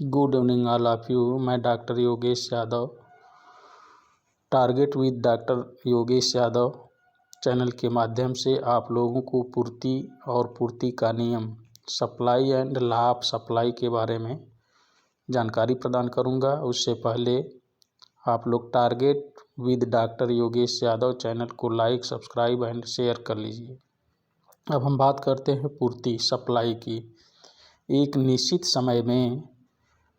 Good evening all of you. मैं doctor Yogesh Yadav, target with doctor Yogesh Yadav channel के माध्यम से आप लोगों को पूर्ति और पूर्ति का नियम, supply and law of supply के बारे में जानकारी प्रदान करूंगा। उससे पहले आप लोग target with doctor Yogesh Yadav channel को लाइक, सब्सक्राइब एंड शेयर कर लीजिए। अब हम बात करते हैं पूर्ति, सप्लाई की। एक निश्चित समय में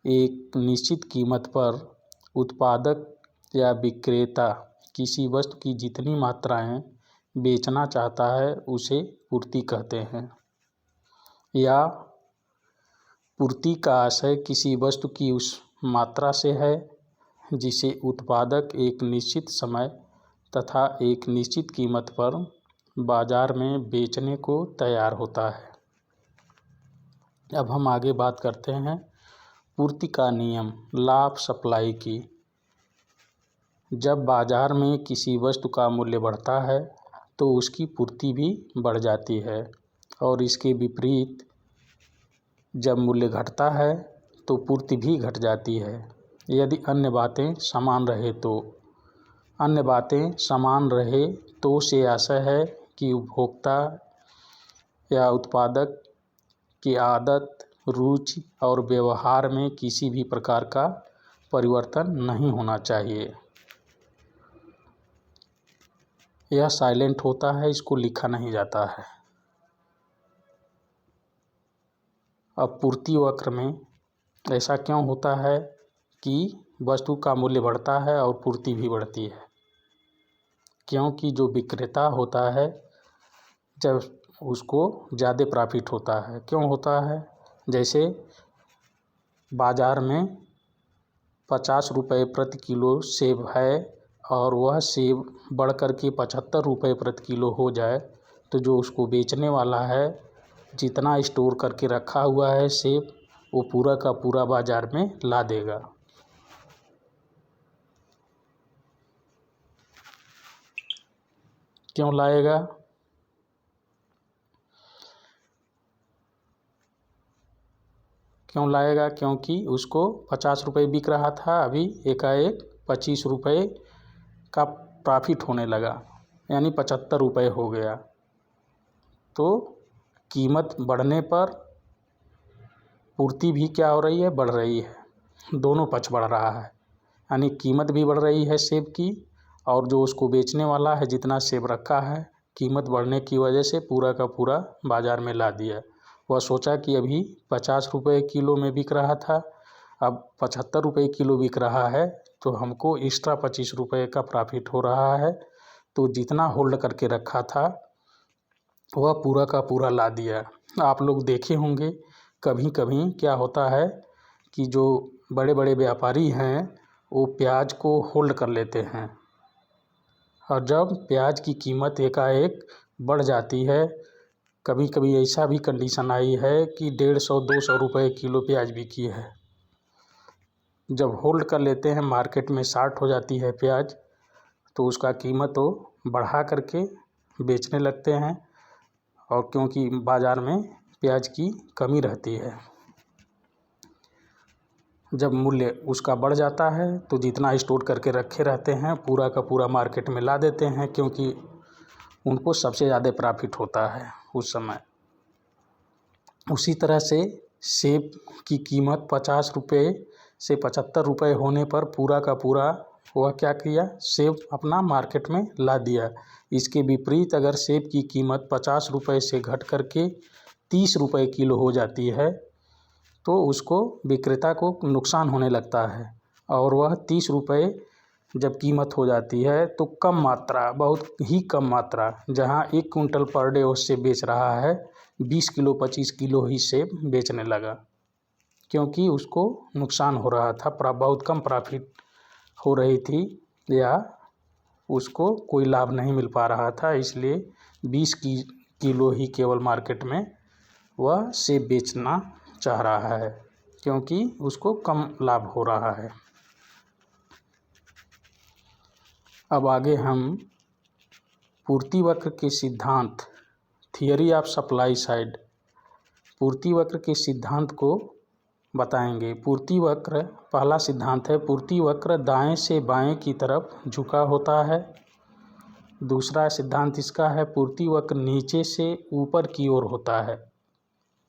एक निश्चित कीमत पर उत्पादक या विक्रेता किसी वस्तु की जितनी मात्राएं बेचना चाहता है उसे पूर्ति कहते हैं। या पूर्ति का आशय किसी वस्तु की उस मात्रा से है जिसे उत्पादक एक निश्चित समय तथा एक निश्चित कीमत पर बाजार में बेचने को तैयार होता है। अब हम आगे बात करते हैं पूर्ति का नियम, लॉ ऑफ सप्लाई की। जब बाजार में किसी वस्तु का मूल्य बढ़ता है तो उसकी पूर्ति भी बढ़ जाती है, और इसके विपरीत जब मूल्य घटता है तो पूर्ति भी घट जाती है। यदि अन्य बातें समान रहे तो से आशय है कि उपभोक्ता या उत्पादक की आदत, रुचि और व्यवहार में किसी भी प्रकार का परिवर्तन नहीं होना चाहिए। यह साइलेंट होता है, इसको लिखा नहीं जाता है। अब पूर्ति वक्र में ऐसा क्यों होता है कि वस्तु का मूल्य बढ़ता है और पूर्ति भी बढ़ती है? क्योंकि जो विक्रेता होता है जब उसको ज़्यादा प्रॉफिट होता है। क्यों होता है? जैसे बाज़ार में 50 रुपये प्रति किलो सेब है और वह सेब बढ़ कर के 75 रुपये प्रति किलो हो जाए तो जो उसको बेचने वाला है जितना स्टोर करके रखा हुआ है सेब वो पूरा का पूरा बाज़ार में ला देगा। क्यों लाएगा? क्योंकि उसको 50 रुपये बिक रहा था, अभी एकाएक 25 रुपये का प्रॉफिट होने लगा, यानी 75 रुपये हो गया। तो कीमत बढ़ने पर पूर्ति भी क्या हो रही है? बढ़ रही है। दोनों पक्ष बढ़ रहा है, यानी कीमत भी बढ़ रही है सेब की, और जो उसको बेचने वाला है जितना सेब रखा है कीमत बढ़ने की वजह से पूरा का पूरा बाज़ार में ला दिया। वह सोचा कि अभी 50 रुपये किलो में बिक रहा था, अब 75 रुपये किलो बिक रहा है तो हमको एक्स्ट्रा 25 रुपये का प्रॉफिट हो रहा है। तो जितना होल्ड करके रखा था वह पूरा का पूरा ला दिया। आप लोग देखे होंगे कभी कभी क्या होता है कि जो बड़े बड़े व्यापारी हैं वो प्याज को होल्ड कर लेते हैं, और जब प्याज की कीमत एकाएक बढ़ जाती है, कभी कभी ऐसा भी कंडीशन आई है कि 150-200 रुपये किलो प्याज बिकी है। जब होल्ड कर लेते हैं, मार्केट में शार्ट हो जाती है प्याज, तो उसका कीमत वो बढ़ा करके बेचने लगते हैं, और क्योंकि बाज़ार में प्याज की कमी रहती है, जब मूल्य उसका बढ़ जाता है तो जितना स्टोर करके रखे रहते हैं पूरा का पूरा मार्केट में ला देते हैं, क्योंकि उनको सबसे ज़्यादा प्रॉफिट होता है उस समय। उसी तरह से सेब की कीमत 50 रुपये से 75 रुपये होने पर पूरा का पूरा वह क्या किया? सेब अपना मार्केट में ला दिया। इसके विपरीत अगर सेब की कीमत 50 रुपये से घट करके 30 रुपये किलो हो जाती है तो उसको विक्रेता को नुकसान होने लगता है, और वह 30 रुपये जब कीमत हो जाती है तो कम मात्रा, बहुत ही कम मात्रा, जहां 1 कुंटल पर डे उससे बेच रहा है 20 किलो 25 किलो ही सेब बेचने लगा, क्योंकि उसको नुकसान हो रहा था, बहुत कम प्रॉफिट हो रही थी या उसको कोई लाभ नहीं मिल पा रहा था, इसलिए 20 किलो ही केवल मार्केट में वह सेब बेचना चाह रहा है, क्योंकि उसको कम लाभ हो रहा है। अब आगे हम पूर्ति वक्र के सिद्धांत, थियरी ऑफ सप्लाई साइड, पूर्ति वक्र के सिद्धांत को बताएंगे। पूर्ति वक्र, पहला सिद्धांत है पूर्ति वक्र दाएं से बाएं की तरफ झुका होता है। दूसरा सिद्धांत इसका है पूर्ति वक्र नीचे से ऊपर की ओर होता है।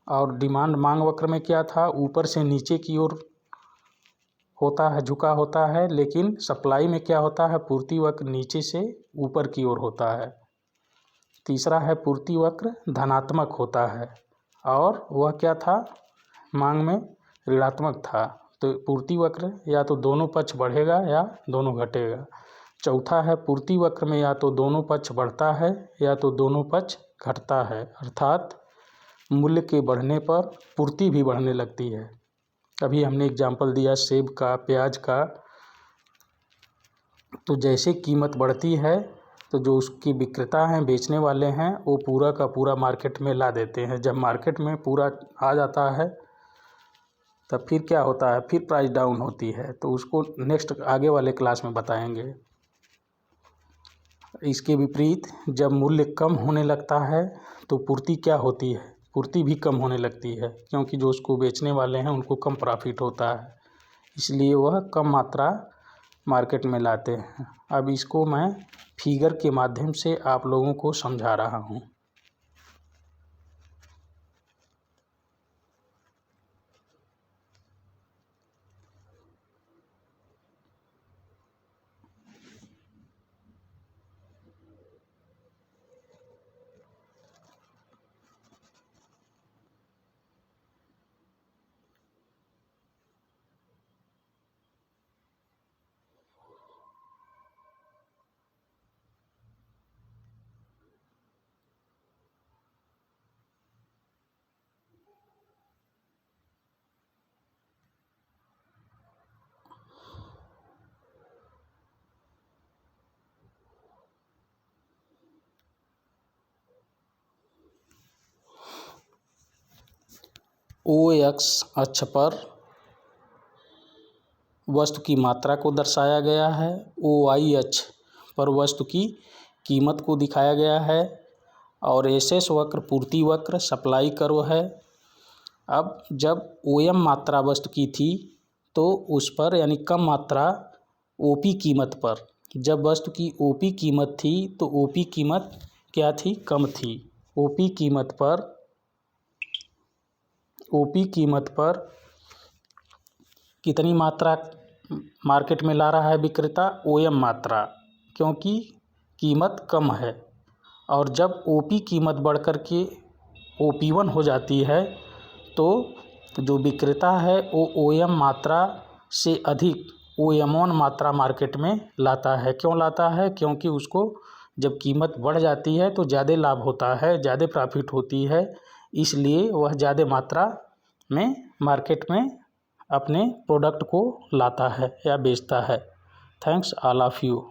और डिमांड मांग वक्र में क्या था, ऊपर से नीचे की ओर होता है, झुका होता है। लेकिन सप्लाई में क्या होता है, पूर्ति वक्र नीचे से ऊपर की ओर होता है। तीसरा है पूर्ति वक्र धनात्मक होता है और वह क्या था, मांग में ऋणात्मक था। तो पूर्ति वक्र या तो दोनों पक्ष बढ़ेगा या दोनों घटेगा। चौथा है पूर्ति वक्र में या तो दोनों पक्ष बढ़ता है या तो दोनों पक्ष घटता है, अर्थात मूल्य के बढ़ने पर पूर्ति भी बढ़ने लगती है। अभी हमने एग्जाम्पल दिया सेब का, प्याज का। तो जैसे कीमत बढ़ती है तो जो उसकी विक्रेता हैं, बेचने वाले हैं, वो पूरा का पूरा मार्केट में ला देते हैं। जब मार्केट में पूरा आ जाता है तब फिर क्या होता है, फिर प्राइस डाउन होती है। तो उसको नेक्स्ट आगे वाले क्लास में बताएंगे। इसके विपरीत जब मूल्य कम होने लगता है तो पूर्ति क्या होती है, पूर्ति भी कम होने लगती है, क्योंकि जो उसको बेचने वाले हैं उनको कम प्रॉफिट होता है, इसलिए वह कम मात्रा मार्केट में लाते हैं। अब इसको मैं फिगर के माध्यम से आप लोगों को समझा रहा हूँ। OX अक्ष पर वस्तु की मात्रा को दर्शाया गया है, OY अक्ष पर वस्तु की कीमत को दिखाया गया है और SS वक्र पूर्ति वक्र सप्लाई कर्व है। अब जब OM मात्रा वस्तु की थी तो उस पर यानी कम मात्रा OP कीमत पर, जब वस्तु की OP कीमत थी तो OP कीमत क्या थी, कम थी। OP कीमत पर कितनी मात्रा मार्केट में ला रहा है विक्रेता, OM मात्रा, क्योंकि कीमत कम है। और जब OP कीमत बढ़कर के OP1 हो जाती है तो जो विक्रेता है वो OM मात्रा से अधिक OM1 मात्रा मार्केट में लाता है। क्यों लाता है, क्योंकि उसको जब कीमत बढ़ जाती है तो ज़्यादा लाभ होता है, ज़्यादा प्रॉफिट होती है, इसलिए वह ज़्यादा मात्रा में मार्केट में अपने प्रोडक्ट को लाता है या बेचता है। Thanks all of you.